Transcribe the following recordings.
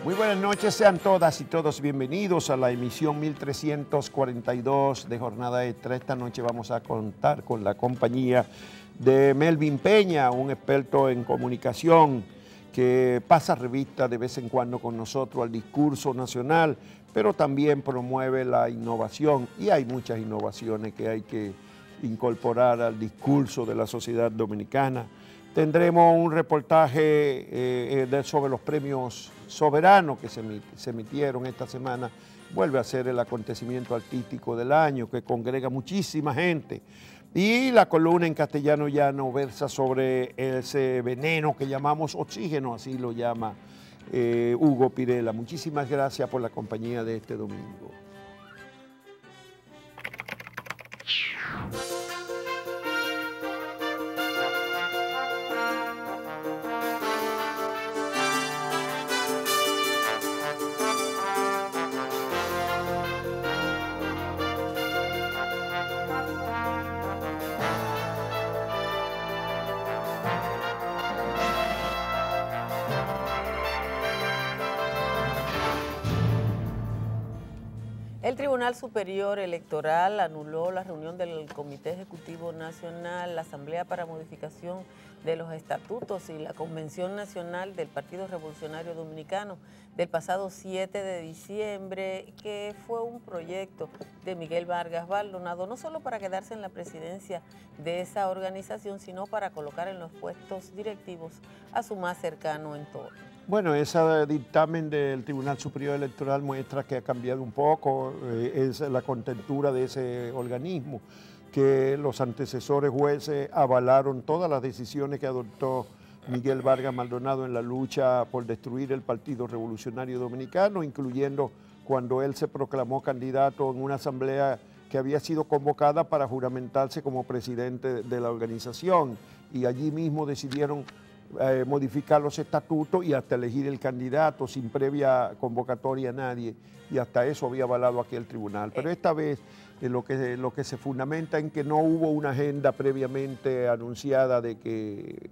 Muy buenas noches, sean todas y todos bienvenidos a la emisión 1342 de Jornada Extra. Esta noche vamos a contar con la compañía de Melvin Peña, un experto en comunicación que pasa revista de vez en cuando con nosotros al discurso nacional, pero también promueve la innovación, y hay muchas innovaciones que hay que incorporar al discurso de la sociedad dominicana. Tendremos un reportaje sobre los premios soberanos que se emitieron esta semana. Vuelve a ser el acontecimiento artístico del año que congrega muchísima gente. Y la columna en castellano llano versa sobre ese veneno que llamamos oxígeno, así lo llama Hugo Pirela. Muchísimas gracias por la compañía de este domingo. El Tribunal Superior Electoral anuló la reunión del Comité Ejecutivo Nacional, la Asamblea para Modificación de los Estatutos y la Convención Nacional del Partido Revolucionario Dominicano del pasado 7 de diciembre, que fue un proyecto de Miguel Vargas Maldonado, no solo para quedarse en la presidencia de esa organización, sino para colocar en los puestos directivos a su más cercano entorno. Bueno, ese dictamen del Tribunal Superior Electoral muestra que ha cambiado un poco, es la contentura de ese organismo, que los antecesores jueces avalaron todas las decisiones que adoptó Miguel Vargas Maldonado en la lucha por destruir el Partido Revolucionario Dominicano, incluyendo cuando él se proclamó candidato en una asamblea que había sido convocada para juramentarse como presidente de la organización, y allí mismo decidieron modificar los estatutos y hasta elegir el candidato sin previa convocatoria a nadie, y hasta eso había avalado aquí el tribunal. Pero esta vez lo que se fundamenta en que no hubo una agenda previamente anunciada de que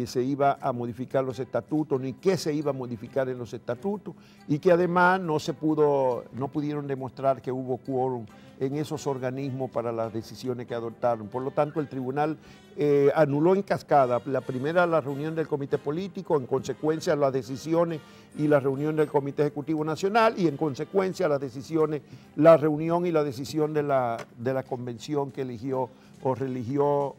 se iba a modificar los estatutos, ni qué se iba a modificar en los estatutos, y que además no pudieron demostrar que hubo quórum en esos organismos para las decisiones que adoptaron. Por lo tanto, el tribunal anuló en cascada, la primera la reunión del Comité Político, en consecuencia las decisiones y la reunión del Comité Ejecutivo Nacional, y en consecuencia las decisiones, la reunión y la decisión de la convención que eligió o religió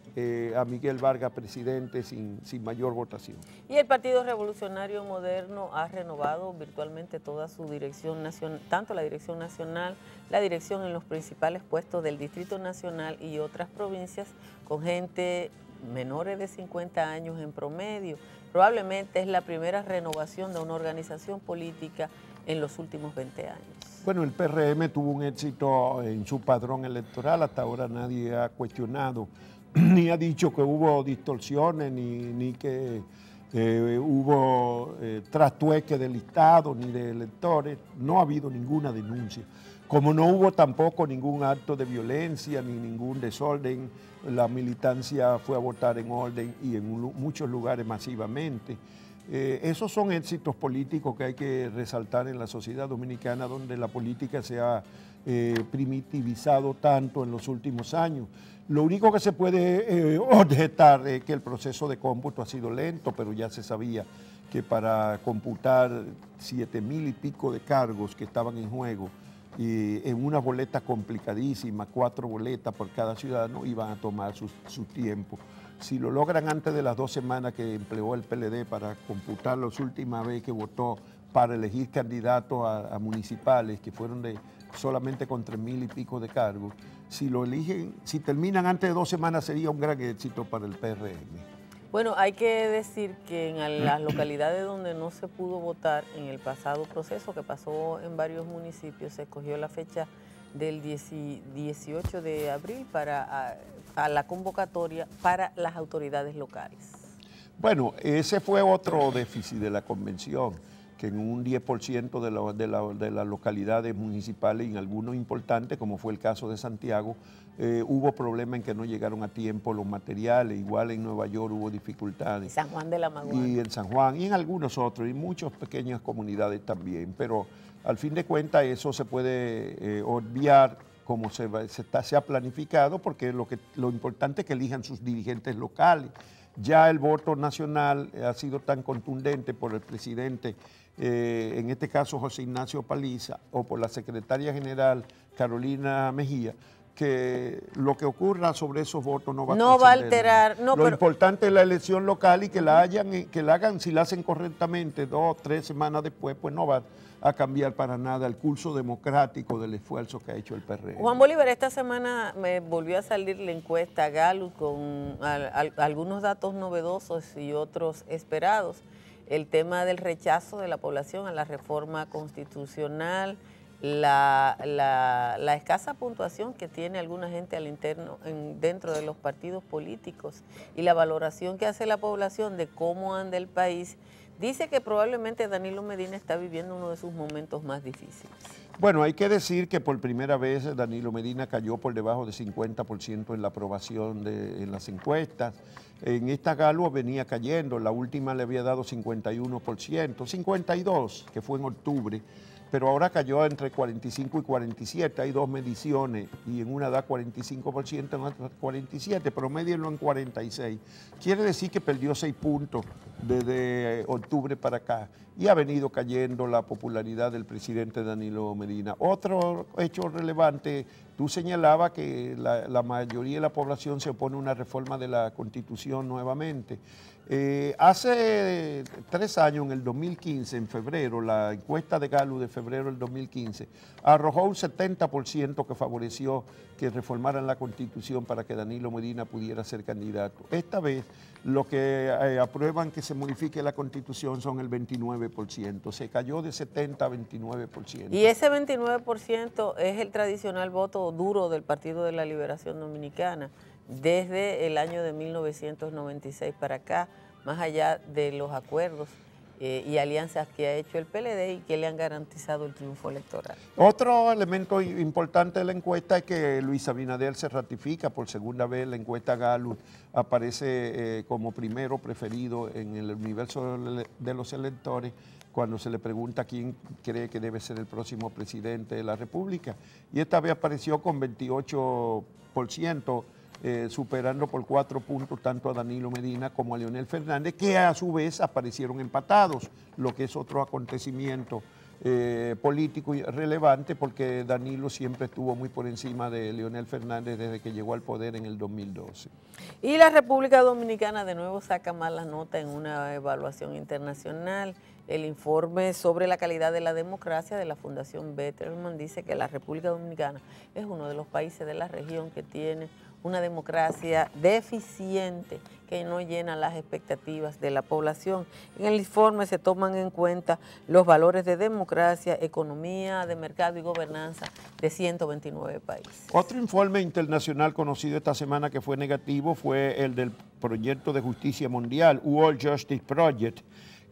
a Miguel Vargas presidente sin mayor votación. Y el Partido Revolucionario Moderno ha renovado virtualmente toda su dirección nacional, tanto la dirección nacional, la dirección en los principales puestos del Distrito Nacional y otras provincias, con gente menores de 50 años en promedio. Probablemente es la primera renovación de una organización política en los últimos 20 años. Bueno, el PRM tuvo un éxito en su padrón electoral, hasta ahora nadie ha cuestionado, ni ha dicho que hubo distorsiones, ni que hubo trastueque de listados, ni de electores. No ha habido ninguna denuncia. Como no hubo tampoco ningún acto de violencia, ni ningún desorden, la militancia fue a votar en orden y en muchos lugares masivamente. Esos son éxitos políticos que hay que resaltar en la sociedad dominicana, donde la política se ha primitivizado tanto en los últimos años. Lo único que se puede objetar es que el proceso de cómputo ha sido lento, pero ya se sabía que para computar 7,000 y pico de cargos que estaban en juego, en una boleta complicadísima, 4 boletas por cada ciudadano, iban a tomar su tiempo. Si lo logran antes de las 2 semanas que empleó el PLD para computar la última vez que votó para elegir candidatos a municipales, que fueron solamente con 3,000 y pico de cargos, si terminan antes de 2 semanas sería un gran éxito para el PRM. Bueno, hay que decir que en las localidades donde no se pudo votar en el pasado proceso, que pasó en varios municipios, se escogió la fecha del 18 de abril para la convocatoria para las autoridades locales. Bueno, ese fue otro déficit de la convención, que en un 10% de las localidades municipales y en algunos importantes, como fue el caso de Santiago, hubo problemas en que no llegaron a tiempo los materiales. Igual en Nueva York hubo dificultades. San Juan de la Maguana. Y en San Juan y en algunos otros, y muchas pequeñas comunidades también. Pero al fin de cuentas eso se puede obviar como se ha planificado, porque lo importante es que elijan sus dirigentes locales. Ya el voto nacional ha sido tan contundente por el presidente, en este caso José Ignacio Paliza, o por la secretaria general Carolina Mejía, que lo que ocurra sobre esos votos no va a alterar. Lo importante es la elección local y que la hagan, si la hacen correctamente 2 o 3 semanas después, pues no va a cambiar para nada el curso democrático del esfuerzo que ha hecho el PRM. Juan Bolívar, esta semana me volvió a salir la encuesta Gallup con algunos datos novedosos y otros esperados. El tema del rechazo de la población a la reforma constitucional, la escasa puntuación que tiene alguna gente al interno dentro de los partidos políticos y la valoración que hace la población de cómo anda el país, dice que probablemente Danilo Medina está viviendo uno de sus momentos más difíciles. Bueno, hay que decir que por primera vez Danilo Medina cayó por debajo de 50% en la aprobación en las encuestas. En esta Gallup venía cayendo, la última le había dado 51%, 52%, que fue en octubre, pero ahora cayó entre 45 y 47, hay 2 mediciones, y en una da 45%, en otra 47%, promédienlo en 46. Quiere decir que perdió 6 puntos desde octubre para acá, y ha venido cayendo la popularidad del presidente Danilo Medina. Otro hecho relevante, tú señalabas que la mayoría de la población se opone a una reforma de la Constitución nuevamente. Hace 3 años, en el 2015, en febrero, la encuesta de Gallup de febrero del 2015 arrojó un 70% que favoreció que reformaran la Constitución para que Danilo Medina pudiera ser candidato. Esta vez, lo que aprueban que se modifique la Constitución son el 29%, se cayó de 70 a 29%. Y ese 29% es el tradicional voto duro del Partido de la Liberación Dominicana desde el año de 1996 para acá, más allá de los acuerdos y alianzas que ha hecho el PLD y que le han garantizado el triunfo electoral. Otro elemento importante de la encuesta es que Luis Abinader se ratifica por segunda vez. La encuesta Gallup aparece como primero preferido en el universo de los electores cuando se le pregunta quién cree que debe ser el próximo presidente de la República. Y esta vez apareció con 28%, superando por 4 puntos tanto a Danilo Medina como a Leonel Fernández, que a su vez aparecieron empatados, lo que es otro acontecimiento político y relevante, porque Danilo siempre estuvo muy por encima de Leonel Fernández desde que llegó al poder en el 2012. Y la República Dominicana de nuevo saca malas notas en una evaluación internacional. El informe sobre la calidad de la democracia de la Fundación Betterman dice que la República Dominicana es uno de los países de la región que tiene una democracia deficiente que no llena las expectativas de la población. En el informe se toman en cuenta los valores de democracia, economía, de mercado y gobernanza de 129 países. Otro informe internacional conocido esta semana que fue negativo fue el del Proyecto de Justicia Mundial, World Justice Project,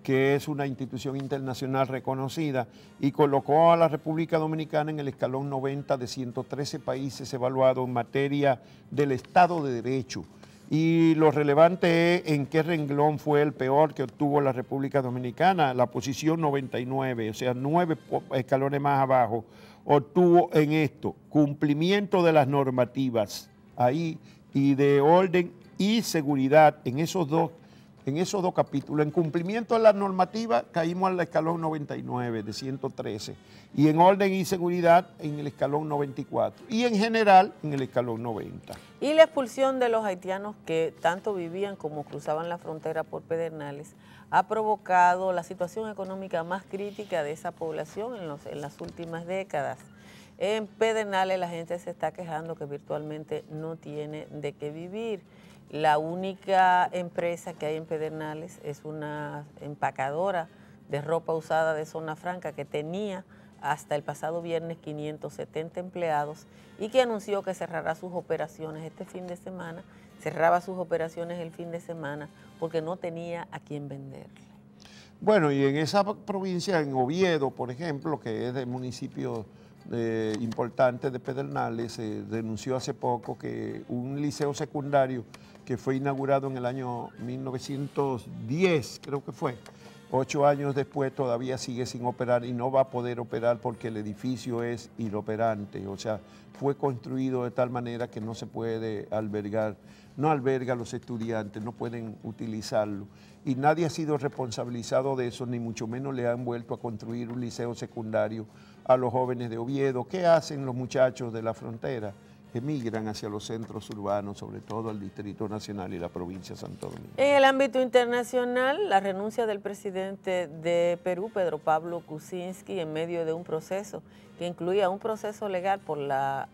que es una institución internacional reconocida, y colocó a la República Dominicana en el escalón 90 de 113 países evaluados en materia del Estado de Derecho. Y lo relevante es en qué renglón fue el peor que obtuvo la República Dominicana. La posición 99, o sea, 9 escalones más abajo, obtuvo en esto: cumplimiento de las normativas, ahí, y de orden y seguridad, en esos dos capítulos. En cumplimiento de la normativa caímos al escalón 99 de 113, y en orden y seguridad en el escalón 94, y en general en el escalón 90. Y la expulsión de los haitianos que tanto vivían como cruzaban la frontera por Pedernales ha provocado la situación económica más crítica de esa población en las últimas décadas. En Pedernales la gente se está quejando que virtualmente no tiene de qué vivir. La única empresa que hay en Pedernales es una empacadora de ropa usada de Zona Franca que tenía hasta el pasado viernes 570 empleados y que anunció que cerrará sus operaciones este fin de semana, cerraba sus operaciones el fin de semana porque no tenía a quién venderle. Bueno, y en esa provincia, en Oviedo, por ejemplo, que es del municipio importante de Pedernales, se denunció hace poco que un liceo secundario que fue inaugurado en el año 1910, creo que fue, 8 años después todavía sigue sin operar y no va a poder operar porque el edificio es inoperante, o sea, fue construido de tal manera que no se puede albergar, no alberga a los estudiantes, no pueden utilizarlo. Y nadie ha sido responsabilizado de eso, ni mucho menos le han vuelto a construir un liceo secundario a los jóvenes de Oviedo. ¿Qué hacen los muchachos de la frontera? Emigran hacia los centros urbanos, sobre todo al Distrito Nacional y la provincia de Santo Domingo. En el ámbito internacional, la renuncia del presidente de Perú, Pedro Pablo Kuczynski, en medio de un proceso que incluía un proceso legal por la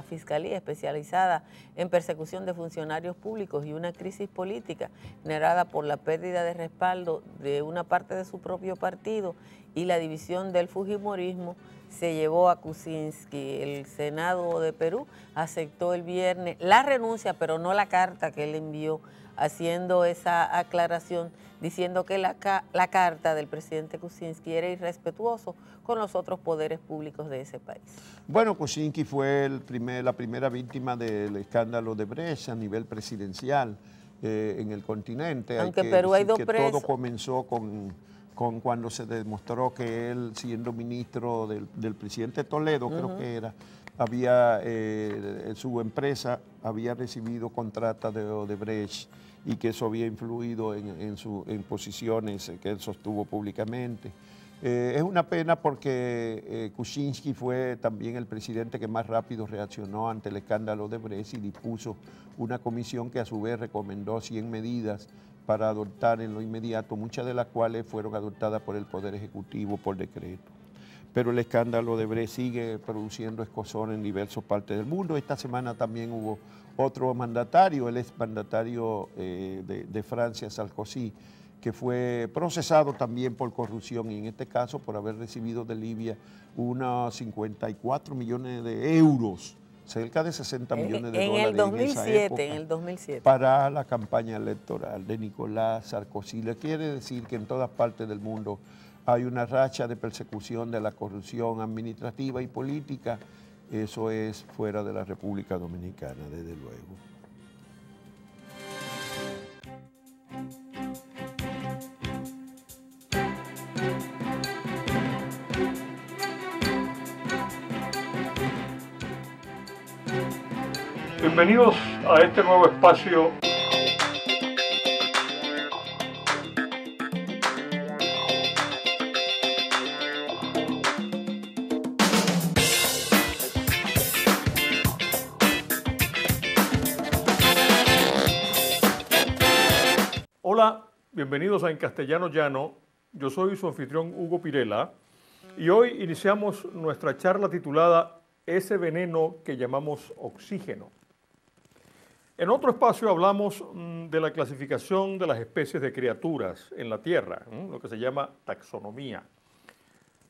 Fiscalía especializada en persecución de funcionarios públicos y una crisis política generada por la pérdida de respaldo de una parte de su propio partido y la división del fujimorismo, se llevó a Kuczynski. El Senado de Perú aceptó el viernes la renuncia, pero no la carta que él envió, haciendo esa aclaración, diciendo que la carta del presidente Kuczynski era irrespetuoso con los otros poderes públicos de ese país. Bueno, Kuczynski fue la primera víctima del escándalo de Brecht a nivel presidencial en el continente. Aunque Perú hay dos presos. Todo comenzó con cuando se demostró que él, siendo ministro del presidente Toledo, creo que era, su empresa había recibido contratas de Odebrecht y que eso había influido en posiciones que él sostuvo públicamente. Es una pena porque Kuczynski fue también el presidente que más rápido reaccionó ante el escándalo de Brecht y dispuso una comisión que a su vez recomendó 100 medidas para adoptar en lo inmediato, muchas de las cuales fueron adoptadas por el Poder Ejecutivo por decreto. Pero el escándalo de Brecht sigue produciendo escozor en diversas partes del mundo. Esta semana también hubo otro mandatario, el exmandatario de Francia, Sarkozy, que fue procesado también por corrupción y en este caso por haber recibido de Libia unos 54 millones de euros, cerca de 60 millones de dólares en el 2007. Para la campaña electoral de Nicolás Sarkozy. Le quiere decir que en todas partes del mundo hay una racha de persecución de la corrupción administrativa y política. Eso es fuera de la República Dominicana, desde luego. Bienvenidos a este nuevo espacio. Hola, bienvenidos a En Castellano Llano. Yo soy su anfitrión Hugo Pirela y hoy iniciamos nuestra charla titulada Ese veneno que llamamos oxígeno. En otro espacio hablamos de la clasificación de las especies de criaturas en la Tierra, lo que se llama taxonomía.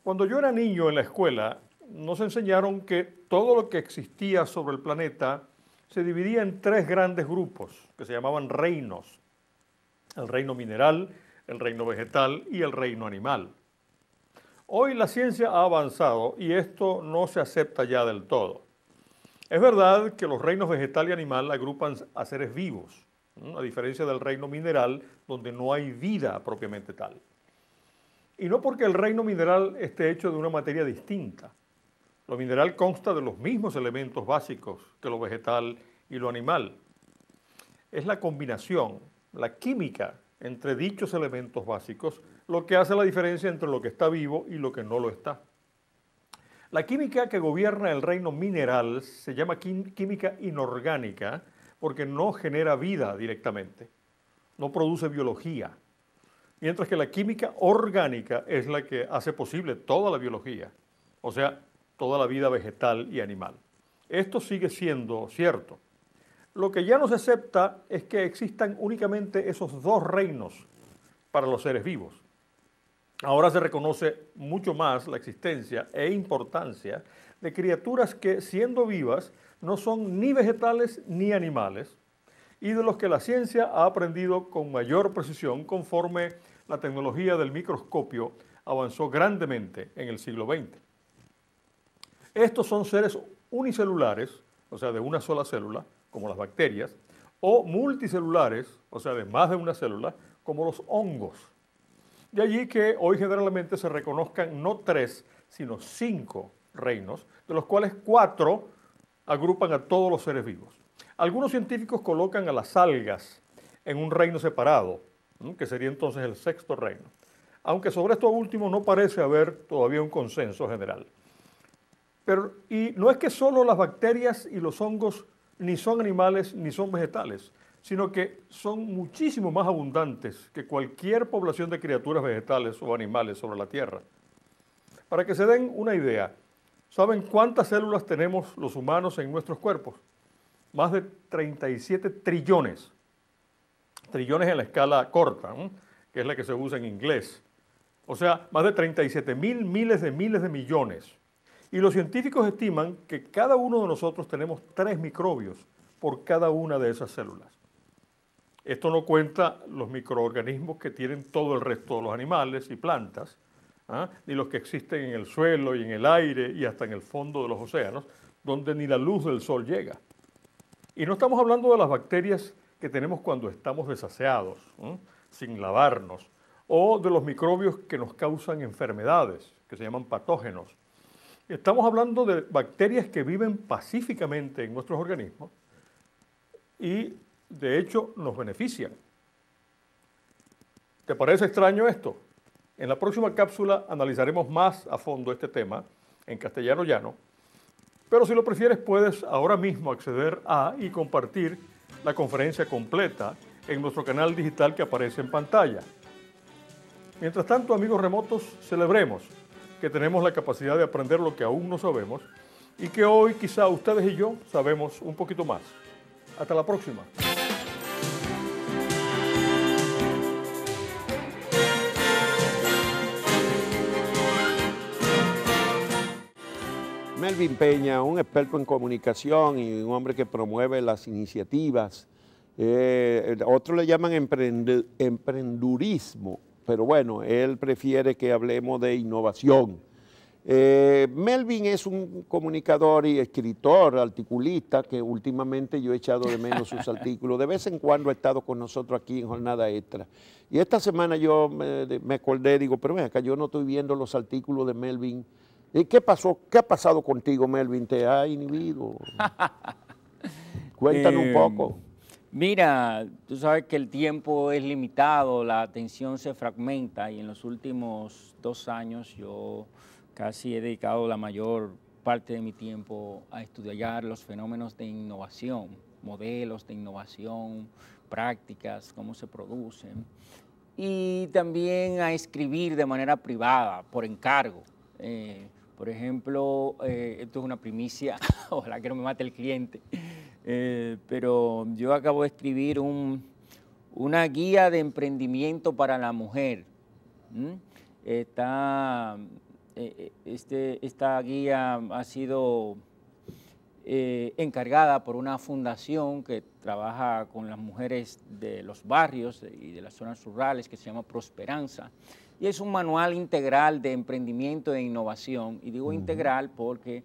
Cuando yo era niño en la escuela, nos enseñaron que todo lo que existía sobre el planeta se dividía en 3 grandes grupos que se llamaban reinos: el reino mineral, el reino vegetal y el reino animal. Hoy la ciencia ha avanzado y esto no se acepta ya del todo. Es verdad que los reinos vegetal y animal agrupan a seres vivos, a diferencia del reino mineral, donde no hay vida propiamente tal. Y no porque el reino mineral esté hecho de una materia distinta. Lo mineral consta de los mismos elementos básicos que lo vegetal y lo animal. Es la combinación, la química entre dichos elementos básicos, lo que hace la diferencia entre lo que está vivo y lo que no lo está. La química que gobierna el reino mineral se llama química inorgánica porque no genera vida directamente, no produce biología, mientras que la química orgánica es la que hace posible toda la biología, o sea, toda la vida vegetal y animal. Esto sigue siendo cierto. Lo que ya no se acepta es que existan únicamente esos 2 reinos para los seres vivos. Ahora se reconoce mucho más la existencia e importancia de criaturas que, siendo vivas, no son ni vegetales ni animales y de los que la ciencia ha aprendido con mayor precisión conforme la tecnología del microscopio avanzó grandemente en el siglo XX. Estos son seres unicelulares, o sea, de una sola célula, como las bacterias, o multicelulares, o sea, de más de una célula, como los hongos. De allí que hoy generalmente se reconozcan no 3, sino 5 reinos, de los cuales 4 agrupan a todos los seres vivos. Algunos científicos colocan a las algas en un reino separado, que sería entonces el 6º reino, aunque sobre esto último no parece haber todavía un consenso general. Y no es que solo las bacterias y los hongos ni son animales ni son vegetales, sino que son muchísimo más abundantes que cualquier población de criaturas vegetales o animales sobre la Tierra. Para que se den una idea, ¿saben cuántas células tenemos los humanos en nuestros cuerpos? Más de 37 trillones. Trillones en la escala corta, que es la que se usa en inglés. O sea, más de 37.000 miles de millones. Y los científicos estiman que cada uno de nosotros tenemos 3 microbios por cada una de esas células. Esto no cuenta los microorganismos que tienen todo el resto de los animales y plantas, ni los que existen en el suelo y en el aire y hasta en el fondo de los océanos, donde ni la luz del sol llega. Y no estamos hablando de las bacterias que tenemos cuando estamos desaseados, sin lavarnos, o de los microbios que nos causan enfermedades, que se llaman patógenos. Estamos hablando de bacterias que viven pacíficamente en nuestros organismos y, de hecho, nos benefician. ¿Te parece extraño esto? En la próxima cápsula analizaremos más a fondo este tema en castellano llano, pero si lo prefieres puedes ahora mismo acceder a y compartir la conferencia completa en nuestro canal digital que aparece en pantalla. Mientras tanto, amigos remotos, celebremos que tenemos la capacidad de aprender lo que aún no sabemos y que hoy quizá ustedes y yo sabemos un poquito más. Hasta la próxima. Melvin Peña, un experto en comunicación y un hombre que promueve las iniciativas. Otros le llaman emprendurismo, pero bueno, él prefiere que hablemos de innovación. Melvin es un comunicador y escritor, articulista, que últimamente yo he echado de menos sus artículos. De vez en cuando ha estado con nosotros aquí en Jornada Extra. Y esta semana yo me acordé, digo, pero ven acá, yo no estoy viendo los artículos de Melvin. ¿Qué pasó? ¿Qué ha pasado contigo, Melvin? ¿Te ha inhibido? Cuéntanos un poco. Mira, tú sabes que el tiempo es limitado, la atención se fragmenta y en los últimos 2 años yo casi he dedicado la mayor parte de mi tiempo a estudiar los fenómenos de innovación, modelos de innovación, prácticas, cómo se producen, y también a escribir de manera privada, por encargo. Por ejemplo, esto es una primicia, ojalá que no me mate el cliente, pero yo acabo de escribir una guía de emprendimiento para la mujer. Esta guía ha sido encargada por una fundación que trabaja con las mujeres de los barrios y de las zonas rurales que se llama Prosperanza. Y es un manual integral de emprendimiento e innovación. Y digo integral porque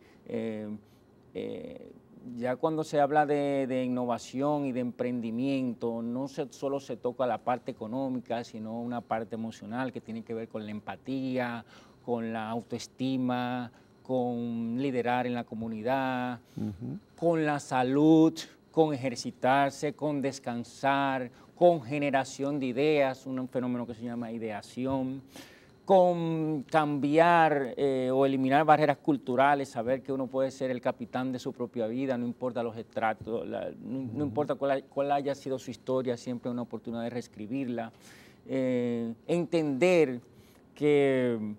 ya cuando se habla de innovación y de emprendimiento, no solo se toca la parte económica, sino una parte emocional que tiene que ver con la empatía, con la autoestima, con liderar en la comunidad, con la salud, con ejercitarse, con descansar, con generación de ideas, un fenómeno que se llama ideación, con cambiar o eliminar barreras culturales, saber que uno puede ser el capitán de su propia vida, no importa los estratos, no importa cuál haya sido su historia, siempre hay una oportunidad de reescribirla. Entender que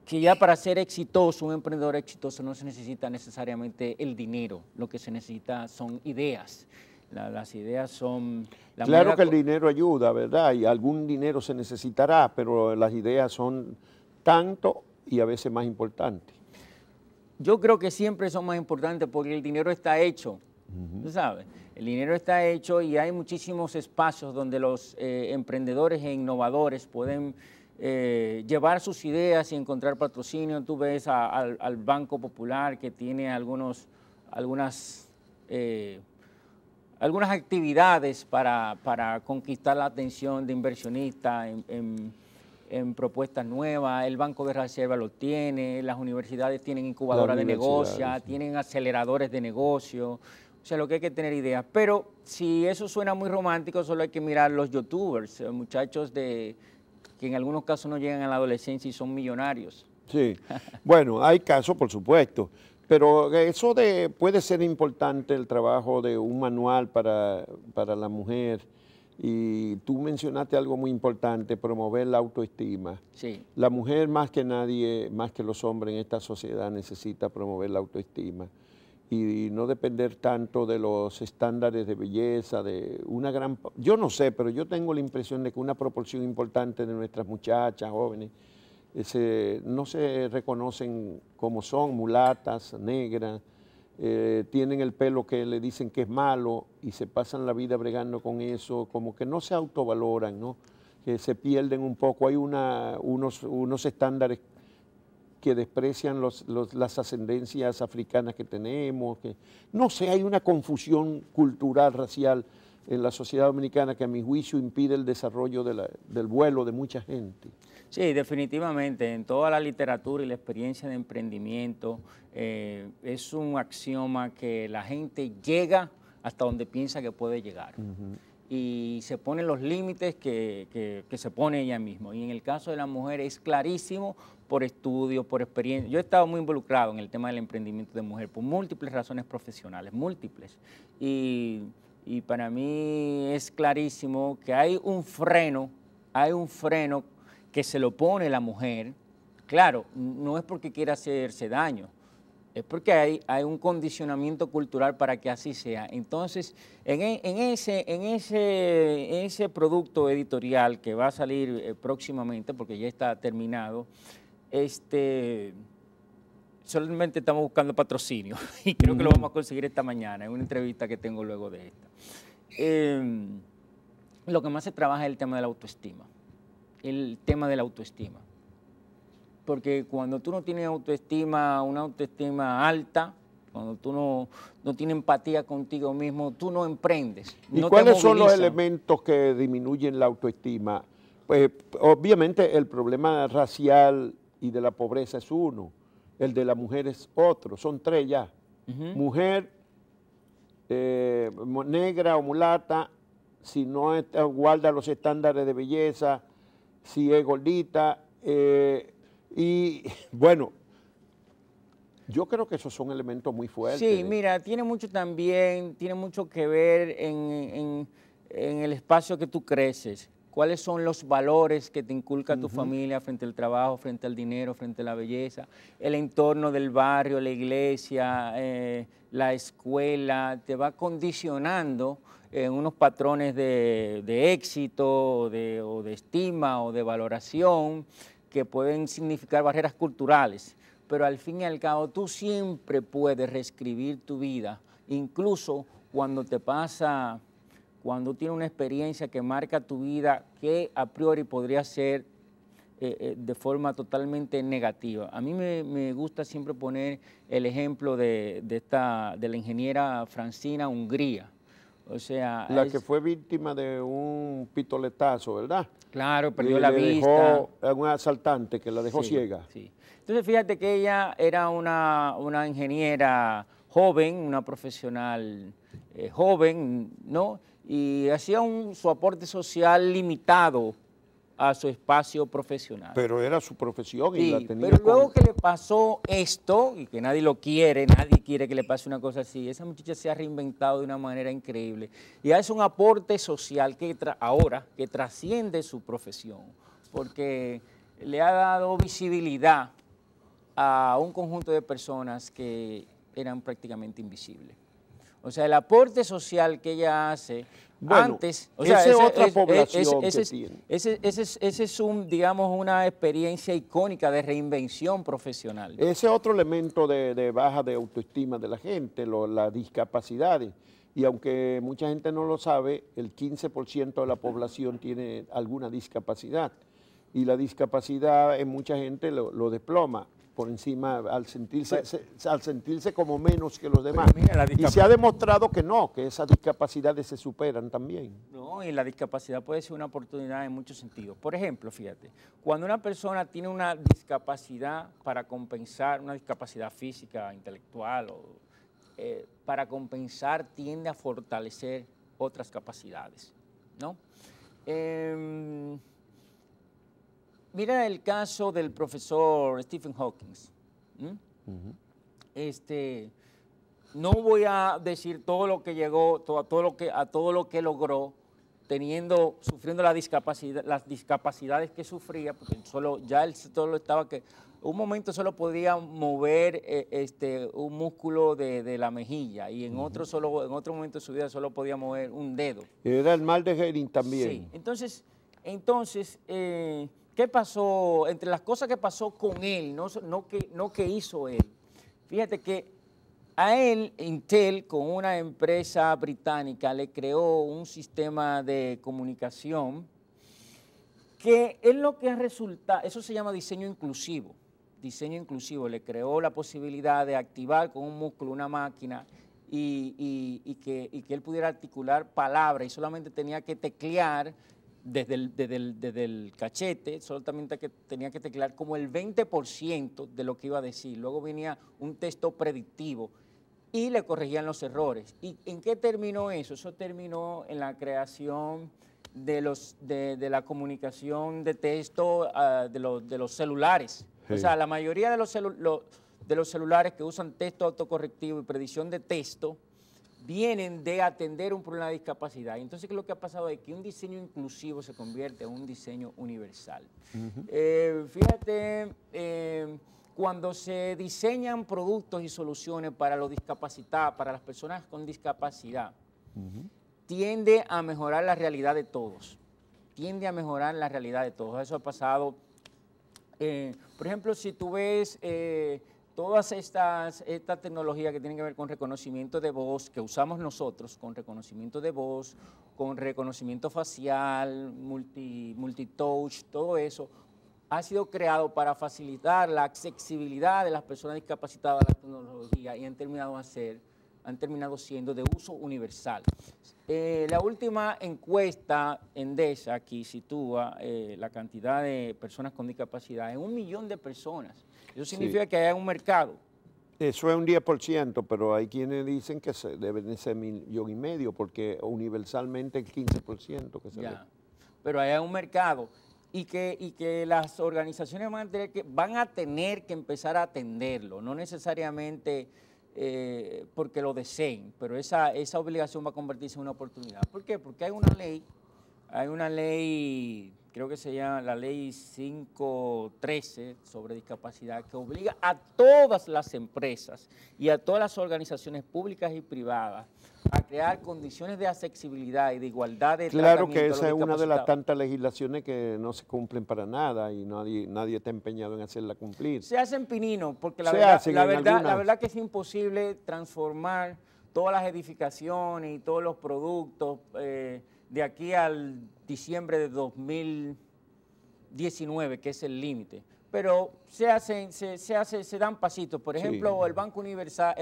ya para ser exitoso, un emprendedor exitoso, no se necesita necesariamente el dinero, lo que se necesita son ideas. Las ideas son... Claro que el dinero ayuda, ¿verdad? Y algún dinero se necesitará, pero las ideas son tanto y a veces más importantes. Yo creo que siempre son más importantes porque el dinero está hecho ¿Tú sabes? El dinero está hecho y hay muchísimos espacios donde los emprendedores e innovadores pueden llevar sus ideas y encontrar patrocinio. Tú ves al Banco Popular que tiene algunas actividades para conquistar la atención de inversionistas en propuestas nuevas. El Banco de Reserva lo tiene, las universidades tienen incubadoras de negocio, tienen aceleradores de negocio. O sea, lo que hay que tener ideas. Pero si eso suena muy romántico, solo hay que mirar los youtubers, muchachos que en algunos casos no llegan a la adolescencia y son millonarios. Sí, bueno, hay casos, por supuesto, pero eso puede ser importante el trabajo de un manual para la mujer. Y tú mencionaste algo muy importante, promover la autoestima. Sí. La mujer más que nadie, más que los hombres en esta sociedad necesita promover la autoestima y no depender tanto de los estándares de belleza, yo no sé, pero yo tengo la impresión de que una proporción importante de nuestras muchachas, jóvenes, no se reconocen como son, mulatas, negras, tienen el pelo que le dicen que es malo y se pasan la vida bregando con eso, como que no se autovaloran, ¿no? Que se pierden un poco. Hay unos estándares que desprecian las ascendencias africanas que tenemos. No sé, hay una confusión cultural, racial en la sociedad dominicana que a mi juicio impide el desarrollo del vuelo de mucha gente. Sí, definitivamente. En toda la literatura y la experiencia de emprendimiento es un axioma que la gente llega hasta donde piensa que puede llegar. Y se ponen los límites que se pone ella misma. Y en el caso de la mujer es clarísimo por estudios, por experiencia. Yo he estado muy involucrado en el tema del emprendimiento de mujer por múltiples razones profesionales, múltiples. Y para mí es clarísimo que hay un freno que se lo pone la mujer. Claro, no es porque quiera hacerse daño, es porque hay un condicionamiento cultural para que así sea. Entonces, en ese producto editorial que va a salir próximamente, porque ya está terminado, solamente estamos buscando patrocinio y creo que lo vamos a conseguir esta mañana en una entrevista que tengo luego de esta. Lo que más se trabaja es el tema de la autoestima. Porque cuando tú no tienes autoestima, una autoestima alta, cuando tú no tienes empatía contigo mismo, tú no emprendes. ¿Y cuáles son los elementos que disminuyen la autoestima? Pues obviamente el problema racial y de la pobreza es uno, el de la mujer es otro, son tres ya. Mujer, negra o mulata, si no guarda los estándares de belleza, si es gordita, y bueno, yo creo que esos son elementos muy fuertes. Sí, mira, tiene mucho que ver en el espacio que tú creces. ¿Cuáles son los valores que te inculca tu familia frente al trabajo, frente al dinero, frente a la belleza? El entorno del barrio, la iglesia, la escuela, te va condicionando en unos patrones de éxito o de estima o de valoración que pueden significar barreras culturales. Pero al fin y al cabo tú siempre puedes reescribir tu vida, incluso cuando tienes una experiencia que marca tu vida que a priori podría ser de forma totalmente negativa. A mí me gusta siempre poner el ejemplo de la ingeniera Francina Hungría. O sea, la que fue víctima de un pistoletazo, ¿verdad? Claro, perdió la vista. Dejó a un asaltante que la dejó ciega. Sí. Entonces, fíjate que ella era una ingeniera joven, una profesional joven, ¿no? Y hacía su aporte social limitado a su espacio profesional. Pero era su profesión y la tenía. Pero luego que le pasó esto, y que nadie lo quiere, nadie quiere que le pase una cosa así, esa muchacha se ha reinventado de una manera increíble y hace un aporte social que trasciende su profesión, porque le ha dado visibilidad a un conjunto de personas que eran prácticamente invisibles. O sea, el aporte social que ella hace Bueno, antes, o sea, esa es otra población que tiene. Ese es un, digamos, una experiencia icónica de reinvención profesional. Ese otro elemento de baja de autoestima de la gente, las discapacidades. Y aunque mucha gente no lo sabe, el 15% de la población tiene alguna discapacidad. Y la discapacidad en mucha gente lo desploma por encima al sentirse como menos que los demás. Mira, y se ha demostrado que no, que esas discapacidades se superan también. No, y la discapacidad puede ser una oportunidad en muchos sentidos. Por ejemplo, fíjate, cuando una persona tiene una discapacidad para compensar, una discapacidad física, intelectual, para compensar tiende a fortalecer otras capacidades, ¿no? Mira el caso del profesor Stephen Hawking. No voy a decir todo lo que llegó, todo lo que logró, sufriendo las discapacidades que sufría, porque él solo estaba un momento solo podía mover un músculo de la mejilla y en otro momento de su vida solo podía mover un dedo. Era el mal de Hering también. Sí, entonces ¿qué pasó? Entre las cosas que pasó con él, no que hizo él. Fíjate que a él, Intel, con una empresa británica, le creó un sistema de comunicación que es lo que ha resultado, eso se llama diseño inclusivo. Diseño inclusivo, le creó la posibilidad de activar con un músculo una máquina y que él pudiera articular palabras y solamente tenía que teclear desde el cachete, solamente tenía que teclear como el 20% de lo que iba a decir. Luego venía un texto predictivo y le corregían los errores. ¿Y en qué terminó eso? Eso terminó en la creación de la comunicación de texto de los celulares. Sí. O sea, la mayoría de los celulares que usan texto autocorrectivo y predicción de texto vienen de atender un problema de discapacidad. Entonces, ¿qué es lo que ha pasado? Es que un diseño inclusivo se convierte en un diseño universal. Fíjate, cuando se diseñan productos y soluciones para los discapacitados, para las personas con discapacidad, tiende a mejorar la realidad de todos. Tiende a mejorar la realidad de todos. Eso ha pasado. Por ejemplo, si tú ves todas estas tecnologías que tienen que ver con reconocimiento de voz, que usamos nosotros, con reconocimiento de voz, con reconocimiento facial, multitouch, todo eso, ha sido creado para facilitar la accesibilidad de las personas discapacitadas a la tecnología y han terminado siendo de uso universal. La última encuesta Endesa aquí sitúa la cantidad de personas con discapacidad en 1 millón de personas. Eso significa que hay un mercado. Eso es un 10%, pero hay quienes dicen que deben de ser 1,5 millones, porque universalmente el 15% que se ve. Pero hay un mercado y que las organizaciones van a tener que empezar a atenderlo, no necesariamente porque lo deseen, pero esa obligación va a convertirse en una oportunidad. ¿Por qué? Porque hay una ley, creo que se llama la ley 513 sobre discapacidad, que obliga a todas las empresas y a todas las organizaciones públicas y privadas a crear condiciones de accesibilidad y de igualdad de tratamiento. Claro que esa es una de las tantas legislaciones que no se cumplen para nada y nadie está empeñado en hacerla cumplir. Se hacen pininos, porque la verdad que es imposible transformar todas las edificaciones y todos los productos de aquí al diciembre de 2019, que es el límite. Pero se dan pasitos. Por ejemplo, el Banco Universal,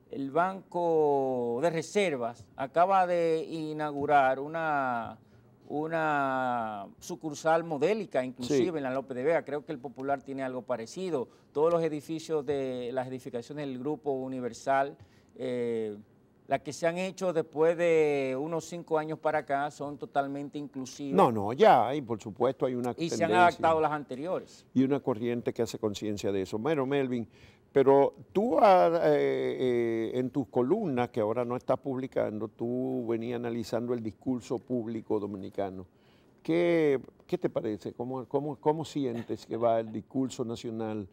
el Banco de Reservas acaba de inaugurar una sucursal modélica, inclusive en la López de Vega. Creo que el Popular tiene algo parecido. Todos los edificios las edificaciones del Grupo Universal, las que se han hecho después de unos 5 años para acá, son totalmente inclusivas. No, ya hay, por supuesto, hay una tendencia. Y se han adaptado las anteriores. Y una corriente que hace conciencia de eso. Bueno, Melvin, pero tú en tus columnas, que ahora no estás publicando, tú venías analizando el discurso público dominicano. ¿Qué te parece? ¿Cómo sientes que va el discurso nacional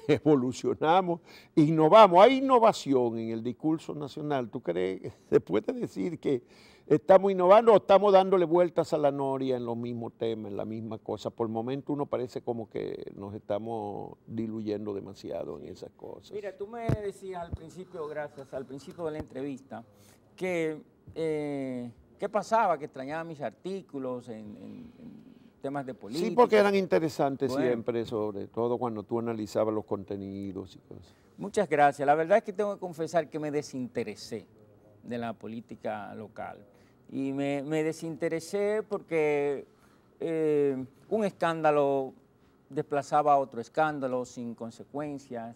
evolucionamos, innovamos. Hay innovación en el discurso nacional. ¿Tú crees que se puede decir que estamos innovando o estamos dándole vueltas a la noria en los mismos temas, en la misma cosa? Por el momento uno parece como que nos estamos diluyendo demasiado en esas cosas. Mira, tú me decías al principio, gracias, al principio de la entrevista, que qué pasaba, que extrañaba mis artículos en temas de política. Sí, porque eran interesantes Bueno. siempre, sobre todo cuando tú analizabas los contenidos y cosas. Muchas gracias. La verdad es que tengo que confesar que me desinteresé de la política local. Y me desinteresé porque un escándalo desplazaba a otro escándalo sin consecuencias.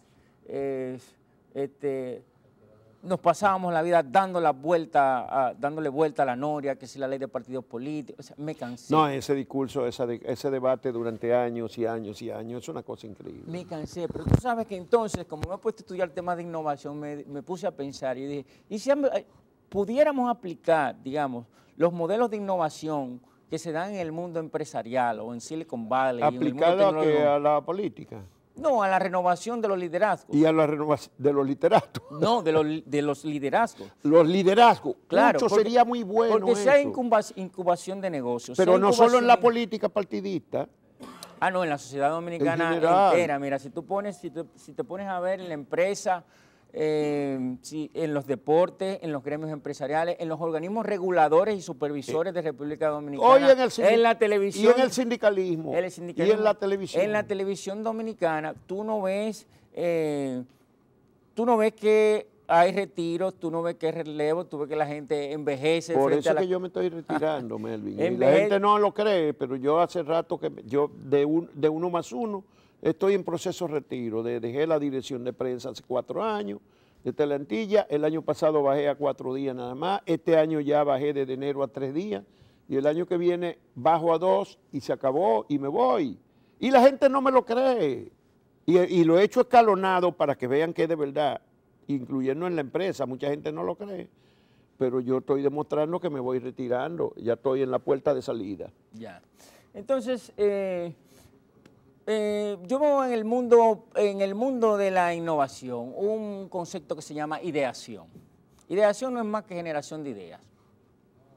Nos pasábamos la vida dándole vuelta a la noria, que si la ley de partidos políticos, o sea, me cansé. No, ese discurso, ese debate durante años y años y años, es una cosa increíble. Me cansé, pero tú sabes que entonces, como me he puesto a estudiar temas de innovación, me puse a pensar y dije, ¿y si pudiéramos aplicar, digamos, los modelos de innovación que se dan en el mundo empresarial o en Silicon Valley? ¿Aplicado a la política? No, a la renovación de los liderazgos. ¿Y a la renovación de los literatos? No, de los liderazgos. Los liderazgos. Claro, Mucho sería muy bueno porque si hay eso. incubación de negocios. Pero si hay no solo en la incubación- política partidista. Ah, no, en la sociedad dominicana En general. entera. Mira, si te pones a ver en la empresa, en los deportes, en los gremios empresariales, en los organismos reguladores y supervisores de República Dominicana, Hoy en la televisión. Y en el sindicalismo. El sindicalismo, Y en la televisión. En la televisión dominicana, tú no ves que hay retiros, tú no ves que hay relevo, tú ves que la gente envejece. Por frente eso a la... que yo me estoy retirando, Melvin. Y la Enveje- gente no lo cree, pero yo hace rato que yo de 1+1 estoy en proceso de retiro. Dejé la dirección de prensa hace 4 años de Teleantilla. El año pasado bajé a 4 días nada más. Este año ya bajé de enero a 3 días. Y el año que viene bajo a 2 y se acabó y me voy. Y la gente no me lo cree. Y lo he hecho escalonado para que vean que es de verdad, incluyendo en la empresa. Mucha gente no lo cree. Pero yo estoy demostrando que me voy retirando. Ya estoy en la puerta de salida. Ya. Entonces, yo veo en el mundo de la innovación un concepto que se llama ideación. Ideación no es más que generación de ideas.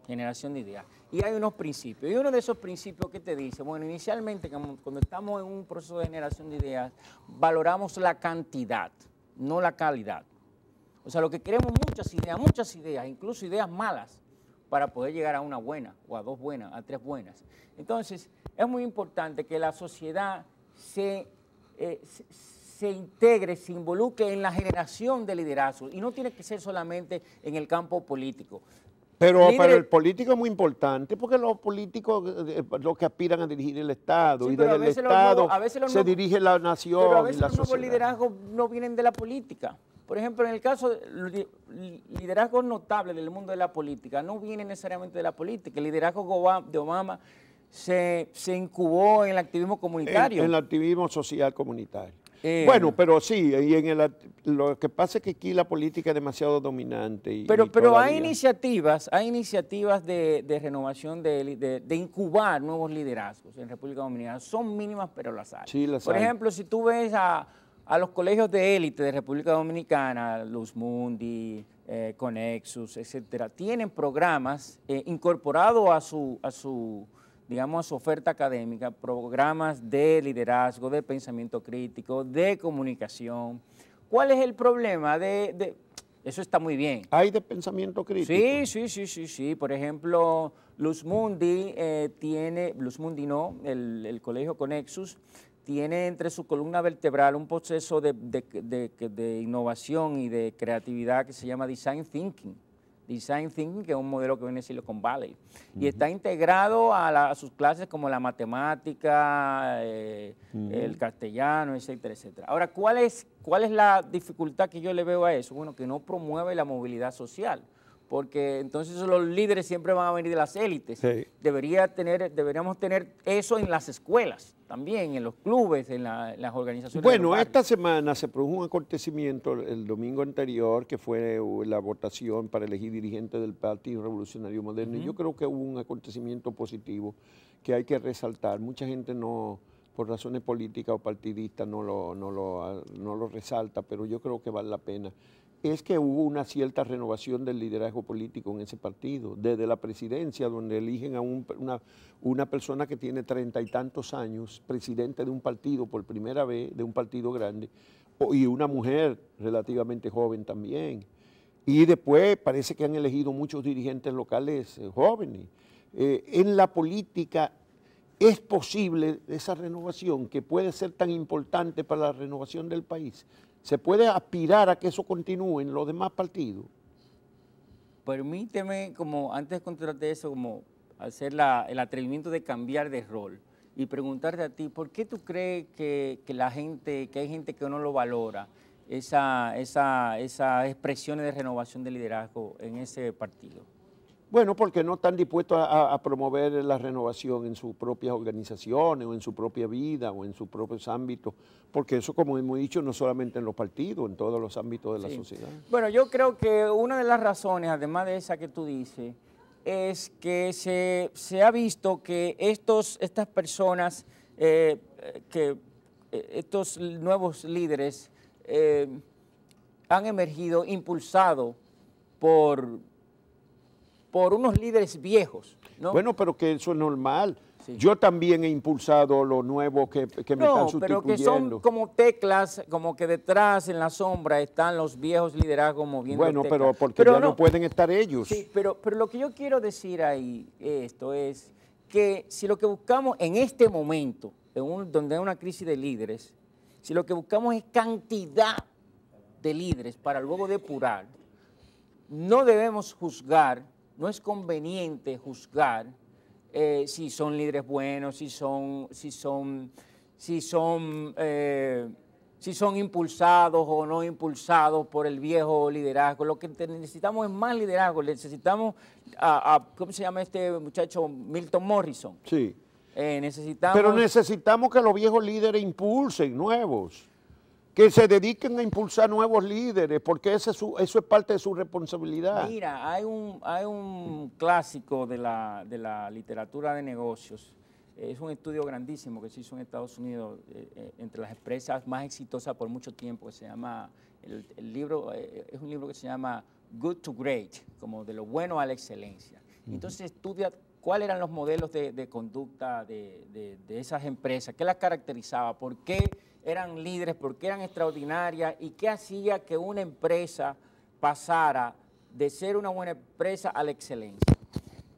Generación de ideas. Y hay unos principios. Y uno de esos principios que te dice, bueno, inicialmente cuando estamos en un proceso de generación de ideas, valoramos la cantidad, no la calidad. O sea, lo que queremos muchas ideas, incluso ideas malas, para poder llegar a una buena, o a 2 buenas, a 3 buenas. Entonces, es muy importante que la sociedad se integre, se involucre en la generación de liderazgo, y no tiene que ser solamente en el campo político. Pero para el político es muy importante porque los políticos los que aspiran a dirigir el Estado Sí, y pero desde a el veces los Estado nuevos- a veces los se nuevos- dirige la nación Pero a y veces la los nuevos sociedad. liderazgos no vienen de la política. Por ejemplo, en el caso de liderazgos notables del mundo de la política, no vienen necesariamente de la política. El liderazgo de Obama se incubó en el activismo comunitario. En el activismo social comunitario. Eh, Bueno, pero sí, lo que pasa es que aquí la política es demasiado dominante. Pero hay todavía- iniciativas de renovación, de incubar nuevos liderazgos en República Dominicana. Son mínimas, pero las hay. Sí, las Por hay. ejemplo, si tú ves a los colegios de élite de República Dominicana, Luz Mundi, Conexus, etcétera, tienen programas incorporados a su oferta académica, programas de liderazgo, de pensamiento crítico, de comunicación. ¿Cuál es el problema? Eso está muy bien. Hay de pensamiento crítico. Sí. Por ejemplo, Luz Mundi el colegio Conexus, tiene entre su columna vertebral un proceso de innovación y de creatividad que se llama Design Thinking. Design Thinking, que es un modelo que viene de Silicon Valley. Y está integrado a sus clases como la matemática, el castellano, etcétera, etcétera. Ahora, ¿cuál es la dificultad que yo le veo a eso? Bueno, que no promueve la movilidad social, porque entonces los líderes siempre van a venir de las élites. Sí. Deberíamos tener eso en las escuelas también, en los clubes, en las organizaciones. Bueno, de los esta barrios. semana se produjo un acontecimiento el domingo anterior, que fue la votación para elegir dirigente del Partido Revolucionario Moderno. Y yo creo que hubo un acontecimiento positivo que hay que resaltar. Mucha gente no por razones políticas o partidistas no lo resalta, pero yo creo que vale la pena, es que hubo una cierta renovación del liderazgo político en ese partido, desde la presidencia, donde eligen a una persona que tiene 30 y tantos años, presidente de un partido por primera vez, de un partido grande, y una mujer relativamente joven también. Y después parece que han elegido muchos dirigentes locales jóvenes. En la política es posible esa renovación que puede ser tan importante para la renovación del país. ¿Se puede aspirar a que eso continúe en los demás partidos? Permíteme, como antes de contestarte eso, como hacer el atrevimiento de cambiar de rol y preguntarte a ti, ¿por qué tú crees que hay gente que no lo valora, esas expresiones de renovación de liderazgo en ese partido? Bueno, porque no están dispuestos a promover la renovación en sus propias organizaciones o en su propia vida o en sus propios ámbitos, porque eso, como hemos dicho, no solamente en los partidos, en todos los ámbitos de la sociedad. Bueno, yo creo que una de las razones, además de esa que tú dices, es que se ha visto que estas personas, estos nuevos líderes han emergido impulsados por unos líderes viejos, ¿no? Bueno, pero que eso es normal. Sí. Yo también he impulsado lo nuevo que me están sustituyendo. Pero que son como teclas, como que detrás en la sombra están los viejos liderazgos moviendo Bueno, teclas. pero porque ya no pueden estar ellos. Sí, pero lo que yo quiero decir ahí, esto es que si lo que buscamos en este momento, donde hay una crisis de líderes, si lo que buscamos es cantidad de líderes para luego depurar, no debemos juzgar. No es conveniente juzgar si son líderes buenos, si son impulsados o no impulsados por el viejo liderazgo. Lo que necesitamos es más liderazgo. Necesitamos ¿cómo se llama este muchacho? Milton Morrison. Sí. Necesitamos... Pero necesitamos que los viejos líderes impulsen nuevos, que se dediquen a impulsar nuevos líderes, porque eso es parte de su responsabilidad. Mira, hay un clásico de la literatura de negocios, es un estudio grandísimo que se hizo en Estados Unidos entre las empresas más exitosas por mucho tiempo, que se llama, el libro es un libro que se llama Good to Great, como de lo bueno a la excelencia. Entonces estudia cuáles eran los modelos de conducta de esas empresas, qué las caracterizaba, por qué eran líderes, por qué eran extraordinarias y qué hacía que una empresa pasara de ser una buena empresa a la excelencia.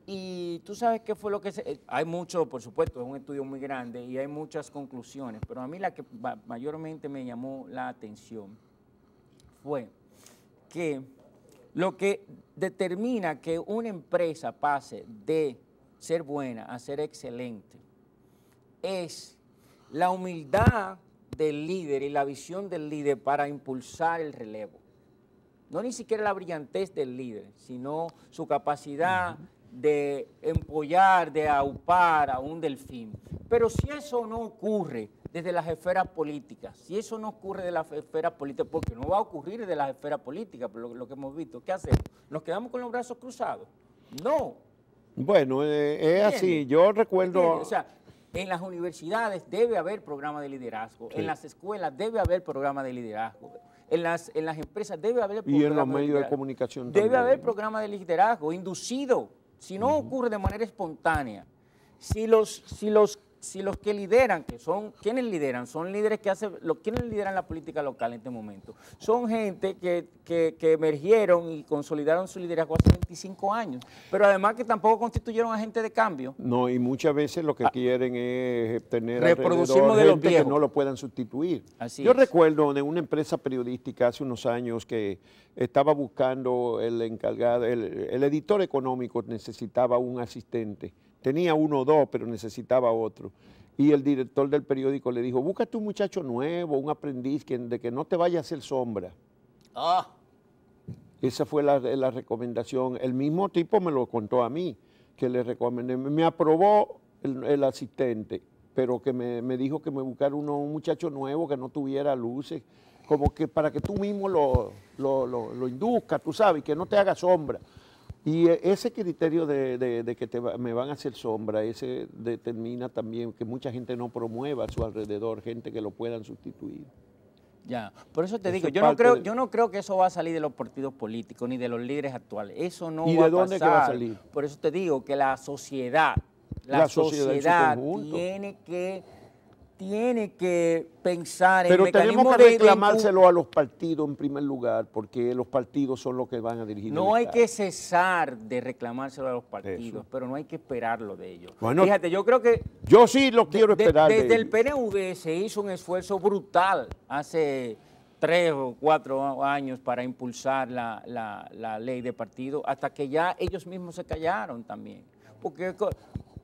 Y tú sabes qué fue lo que hay mucho, por supuesto, es un estudio muy grande y hay muchas conclusiones, pero a mí la que mayormente me llamó la atención fue que lo que determina que una empresa pase de ser buena a ser excelente es la humildad del líder y la visión del líder para impulsar el relevo. No ni siquiera la brillantez del líder, sino su capacidad de empollar, de aupar a un delfín. Pero si eso no ocurre desde las esferas políticas, si eso no ocurre de las esferas políticas, porque no va a ocurrir desde las esferas políticas, por lo que hemos visto, ¿qué hacemos? ¿Nos quedamos con los brazos cruzados? No. Bueno, es así. Yo recuerdo... O sea, en las universidades debe haber programa de liderazgo, sí. En las escuelas debe haber programa de liderazgo, en las empresas debe haber programa de liderazgo. Y en los medios de comunicación también. Debe haber programa de liderazgo inducido, si no ocurre de manera espontánea. Si los que lideran, que son, ¿quiénes lideran? Son líderes que ¿quiénes lideran la política local en este momento? Son gente que emergieron y consolidaron su liderazgo hace 25 años, pero además que tampoco constituyeron agentes de cambio. No, y muchas veces lo que quieren es tener reproducir alrededor modelos gente viejos que no lo puedan sustituir. Así Yo es. recuerdo de una empresa periodística hace unos años que estaba buscando el encargado, el editor económico necesitaba un asistente. Tenía uno o dos, pero necesitaba otro. Y el director del periódico le dijo, búscate un muchacho nuevo, un aprendiz, de que no te vaya a hacer sombra. Ah. Esa fue la recomendación. El mismo tipo me lo contó a mí, que le recomendé. Me aprobó el asistente, pero que me dijo que me buscara un muchacho nuevo que no tuviera luces, como que para que tú mismo lo induzcas, tú sabes, que no te haga sombra. Y ese criterio de que me van a hacer sombra, ese determina también que mucha gente no promueva a su alrededor, gente que lo puedan sustituir. Ya, por eso te Eso digo, es yo no creo que eso va a salir de los partidos políticos ni de los líderes actuales. Eso no ¿Y va de a dónde pasar. que va a salir? Por eso te digo que la sociedad En su conjunto. tiene que pensar en Pero tenemos mecanismos que reclamárselo a los partidos en primer lugar, porque los partidos son los que van a dirigir. No el hay Estado. que cesar de reclamárselo a los partidos, Eso. pero no hay que esperarlo de ellos. Bueno, fíjate, yo creo que yo sí lo quiero esperar. desde el PNV se hizo un esfuerzo brutal hace 3 o 4 años para impulsar la ley de partido, hasta que ya ellos mismos se callaron también. Porque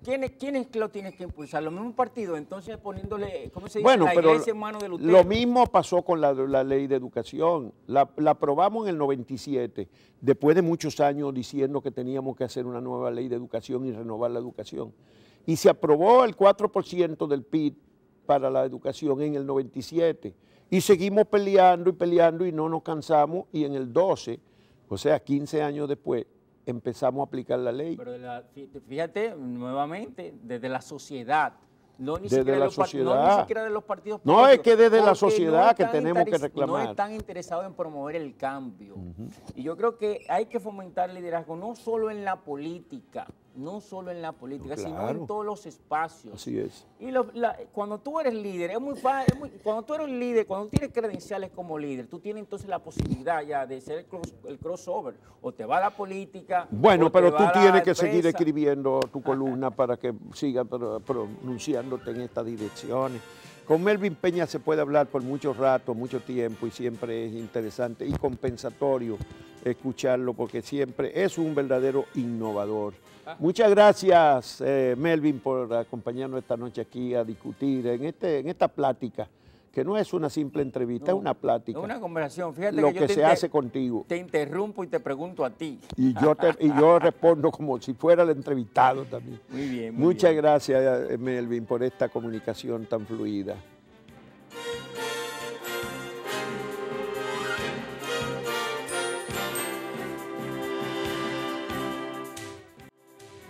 ¿quiénes lo tienen que impulsar? Los mismos partidos, entonces poniéndole, ¿cómo se dice? Bueno, la pero iglesia en manos de Lutero. lo mismo pasó con la ley de educación. La aprobamos en el 97, después de muchos años diciendo que teníamos que hacer una nueva ley de educación y renovar la educación. Y se aprobó el 4% del PIB para la educación en el 97. Y seguimos peleando y no nos cansamos. Y en el 12, o sea, 15 años después, empezamos a aplicar la ley. Pero fíjate, nuevamente, desde la sociedad, no ni Desde siquiera la no ni sociedad. siquiera de los partidos No, políticos, es que desde la porque sociedad que están tenemos que reclamar. No están interesados en promover el cambio. Y yo creo que hay que fomentar liderazgo no solo en la política, sino en todos los espacios. Así es. Y cuando tú eres líder, es muy fácil, cuando tú eres líder, cuando tienes credenciales como líder, tú tienes entonces la posibilidad ya de ser el crossover, o te va a la política. Bueno, pero tú tienes que seguir empresa. escribiendo tu columna para que siga pronunciándote en estas direcciones. Con Melvin Peña se puede hablar por mucho rato, mucho tiempo, y siempre es interesante y compensatorio escucharlo porque siempre es un verdadero innovador. Muchas gracias, Melvin, por acompañarnos esta noche aquí a discutir en esta plática, que no es una simple entrevista, es una plática. Es una conversación. Fíjate lo que yo se hace contigo. Te interrumpo y te pregunto a ti. Y yo respondo como si fuera el entrevistado también. Muy bien. Muchas gracias, Melvin, por esta comunicación tan fluida.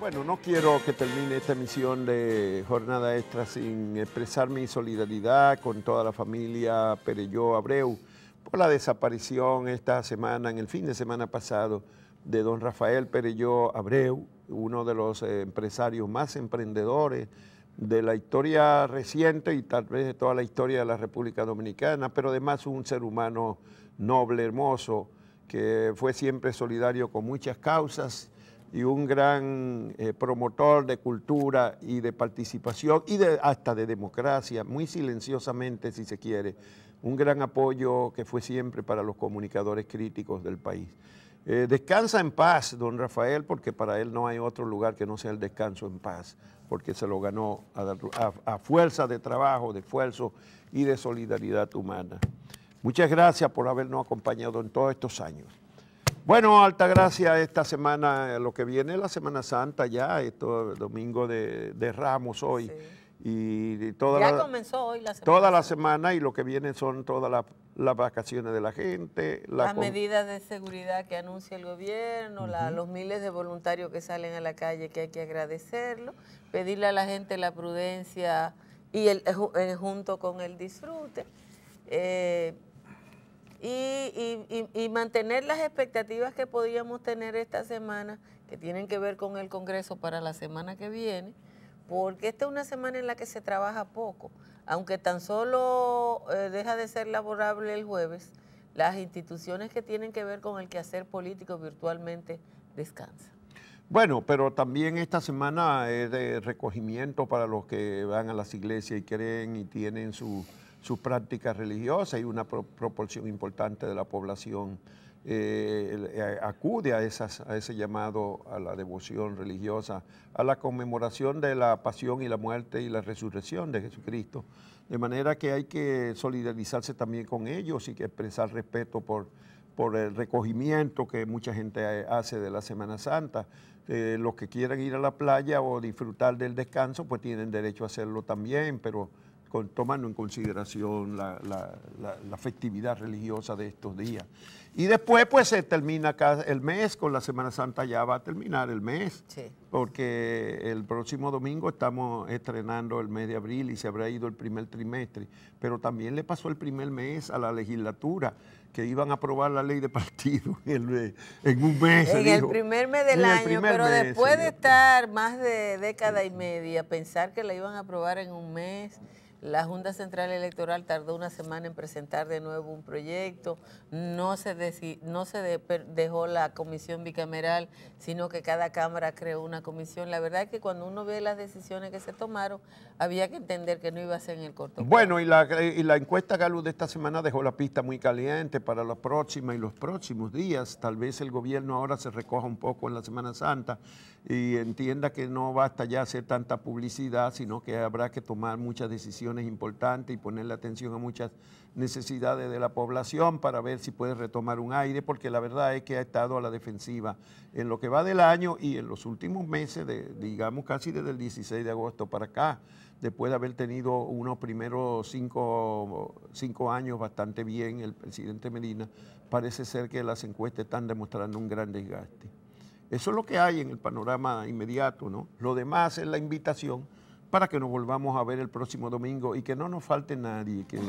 Bueno, no quiero que termine esta emisión de Jornada Extra sin expresar mi solidaridad con toda la familia Perelló Abreu por la desaparición esta semana, en el fin de semana pasado, de don Rafael Perelló Abreu, uno de los empresarios más emprendedores de la historia reciente y tal vez de toda la historia de la República Dominicana, pero además un ser humano noble, hermoso, que fue siempre solidario con muchas causas y un gran promotor de cultura y de participación y hasta de democracia, muy silenciosamente si se quiere, un gran apoyo que fue siempre para los comunicadores críticos del país. Descansa en paz, don Rafael, porque para él no hay otro lugar que no sea el descanso en paz, porque se lo ganó a fuerza de trabajo, de esfuerzo y de solidaridad humana. Muchas gracias por habernos acompañado en todos estos años. Bueno, Altagracia, esta semana, lo que viene es la Semana Santa ya, esto domingo de Ramos hoy. Sí. Y comenzó hoy la semana. Toda la semana y lo que viene son todas las vacaciones de la gente. Las medidas de seguridad que anuncia el gobierno, los miles de voluntarios que salen a la calle, que hay que agradecerlo, pedirle a la gente la prudencia y junto con el disfrute. Y mantener las expectativas que podíamos tener esta semana, que tienen que ver con el Congreso para la semana que viene, porque esta es una semana en la que se trabaja poco. Aunque tan solo deja de ser laborable el jueves, las instituciones que tienen que ver con el quehacer político virtualmente descansan. Bueno, pero también esta semana es de recogimiento para los que van a las iglesias y creen y tienen sus prácticas religiosas, y una proporción importante de la población acude a ese llamado a la devoción religiosa, a la conmemoración de la pasión y la muerte y la resurrección de Jesucristo. De manera que hay que solidarizarse también con ellos y que expresar respeto por el recogimiento que mucha gente hace de la Semana Santa. Los que quieran ir a la playa o disfrutar del descanso, pues tienen derecho a hacerlo también, pero tomando en consideración la festividad religiosa de estos días. Y después pues se termina el mes, con la Semana Santa ya va a terminar el mes, sí, porque el próximo domingo estamos estrenando el mes de abril y se habrá ido el primer trimestre, pero también le pasó el primer mes a la legislatura, que iban a aprobar la ley de partidos en un mes. En el primer mes del año, pero después de estar más de década y media, pensar que la iban a aprobar en un mes. La Junta Central Electoral tardó una semana en presentar de nuevo un proyecto, no se dejó la comisión bicameral, sino que cada Cámara creó una comisión. La verdad es que cuando uno ve las decisiones que se tomaron, había que entender que no iba a ser en el corto plazo. Bueno, y la encuesta Gallup de esta semana dejó la pista muy caliente para la próxima y los próximos días. Tal vez el gobierno ahora se recoja un poco en la Semana Santa y entienda que no basta ya hacer tanta publicidad, sino que habrá que tomar muchas decisiones importantes y ponerle atención a muchas necesidades de la población para ver si puede retomar un aire, porque la verdad es que ha estado a la defensiva en lo que va del año y en los últimos meses, digamos casi desde el 16 de agosto para acá, después de haber tenido unos primeros cinco años bastante bien el presidente Medina, parece ser que las encuestas están demostrando un gran desgaste. Eso es lo que hay en el panorama inmediato, ¿no? Lo demás es la invitación para que nos volvamos a ver el próximo domingo y que no nos falte nadie, que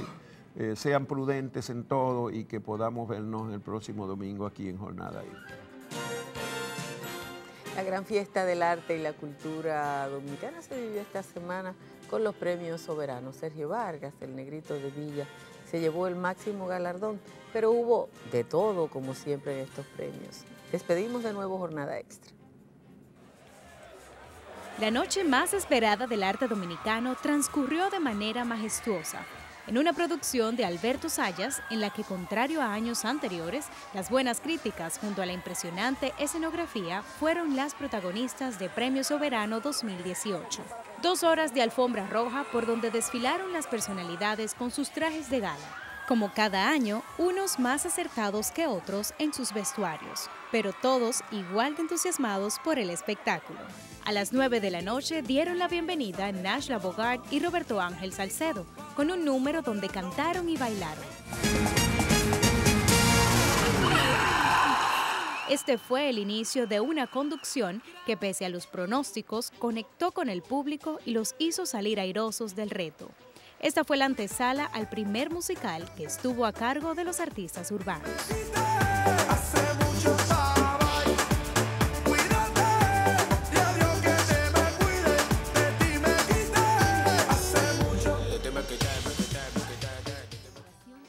sean prudentes en todo y que podamos vernos el próximo domingo aquí en Jornada I. La gran fiesta del arte y la cultura dominicana se vivió esta semana con los premios soberanos. Sergio Vargas, el Negrito de Villa, se llevó el máximo galardón, pero hubo de todo, como siempre, en estos premios. Despedimos de nuevo Jornada Extra. La noche más esperada del arte dominicano transcurrió de manera majestuosa, en una producción de Alberto Sayas, en la que, contrario a años anteriores, las buenas críticas junto a la impresionante escenografía fueron las protagonistas de Premio Soberano 2018. 2 horas de alfombra roja por donde desfilaron las personalidades con sus trajes de gala. Como cada año, unos más acertados que otros en sus vestuarios, pero todos igual de entusiasmados por el espectáculo. A las 9 de la noche dieron la bienvenida a Nashla Bogart y Roberto Ángel Salcedo, con un número donde cantaron y bailaron. Este fue el inicio de una conducción que, pese a los pronósticos, conectó con el público y los hizo salir airosos del reto. Esta fue la antesala al primer musical que estuvo a cargo de los artistas urbanos.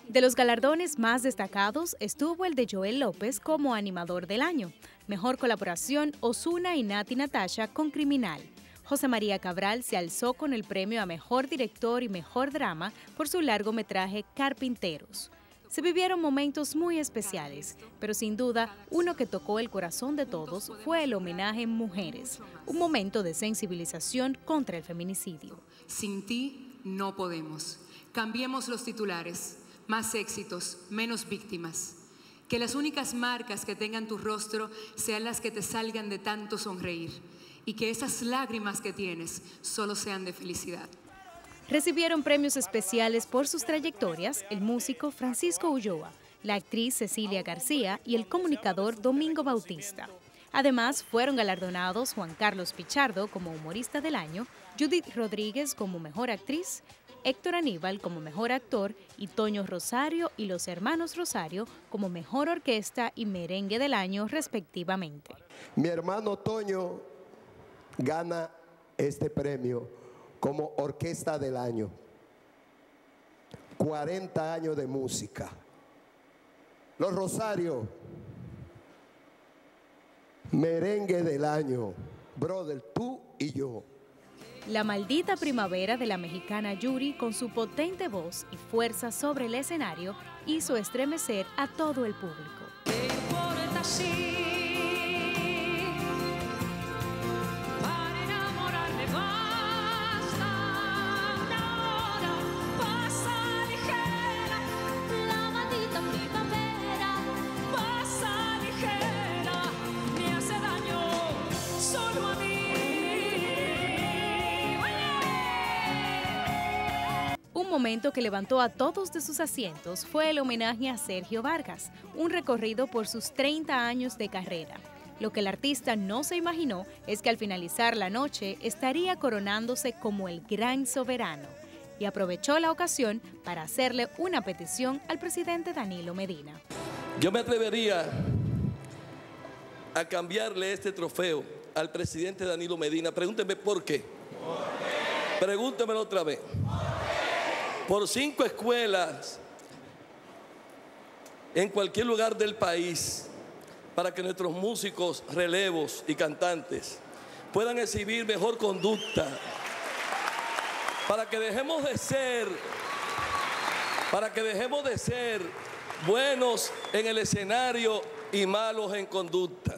De los galardones más destacados estuvo el de Joel López como animador del año. Mejor colaboración, Ozuna y Nati Natasha con Criminal. José María Cabral se alzó con el premio a Mejor Director y Mejor Drama por su largometraje Carpinteros. Se vivieron momentos muy especiales, pero sin duda uno que tocó el corazón de todos fue el homenaje Mujeres, un momento de sensibilización contra el feminicidio. Sin ti no podemos. Cambiemos los titulares. Más éxitos, menos víctimas. Que las únicas marcas que tengan tu rostro sean las que te salgan de tanto sonreír y que esas lágrimas que tienes solo sean de felicidad. Recibieron premios especiales por sus trayectorias el músico Francisco Ulloa, la actriz Cecilia García y el comunicador Domingo Bautista. Además, fueron galardonados Juan Carlos Pichardo como humorista del año, Judith Rodríguez como mejor actriz, Héctor Aníbal como mejor actor y Toño Rosario y los hermanos Rosario como mejor orquesta y merengue del año respectivamente. Mi hermano Toño gana este premio como orquesta del año. 40 años de música. Los Rosario, merengue del año. Brother, tú y yo. La maldita primavera de la mexicana Yuri, con su potente voz y fuerza sobre el escenario, hizo estremecer a todo el público. momento que levantó a todos de sus asientos fue el homenaje a Sergio Vargas, un recorrido por sus 30 años de carrera. Lo que el artista no se imaginó es que al finalizar la noche estaría coronándose como el gran soberano, y aprovechó la ocasión para hacerle una petición al presidente Danilo Medina. Yo me atrevería a cambiarle este trofeo al presidente Danilo Medina. Pregúnteme por qué. Pregúntemelo otra vez. Por 5 escuelas en cualquier lugar del país, para que nuestros músicos, relevos y cantantes puedan exhibir mejor conducta, para que dejemos de ser buenos en el escenario y malos en conducta.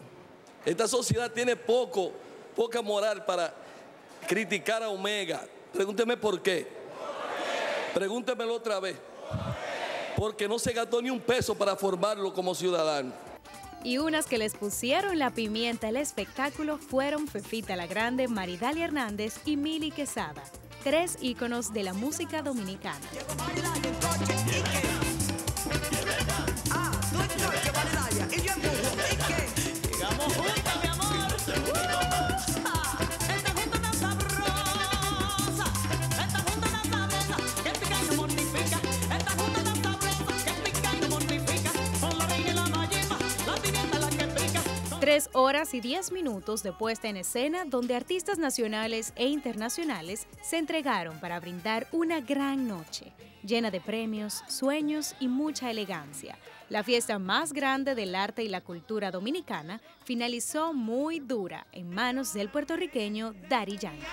Esta sociedad tiene poca moral para criticar a Omega. Pregúnteme por qué. Pregúntemelo otra vez. Porque no se gastó ni un peso para formarlo como ciudadano. Y unas que les pusieron la pimienta al espectáculo fueron Fefita la Grande, Maridalia Hernández y Mili Quesada, 3 íconos de la música dominicana. Tres horas y 10 minutos de puesta en escena donde artistas nacionales e internacionales se entregaron para brindar una gran noche, llena de premios, sueños y mucha elegancia. La fiesta más grande del arte y la cultura dominicana finalizó muy dura en manos del puertorriqueño Daddy Yankee.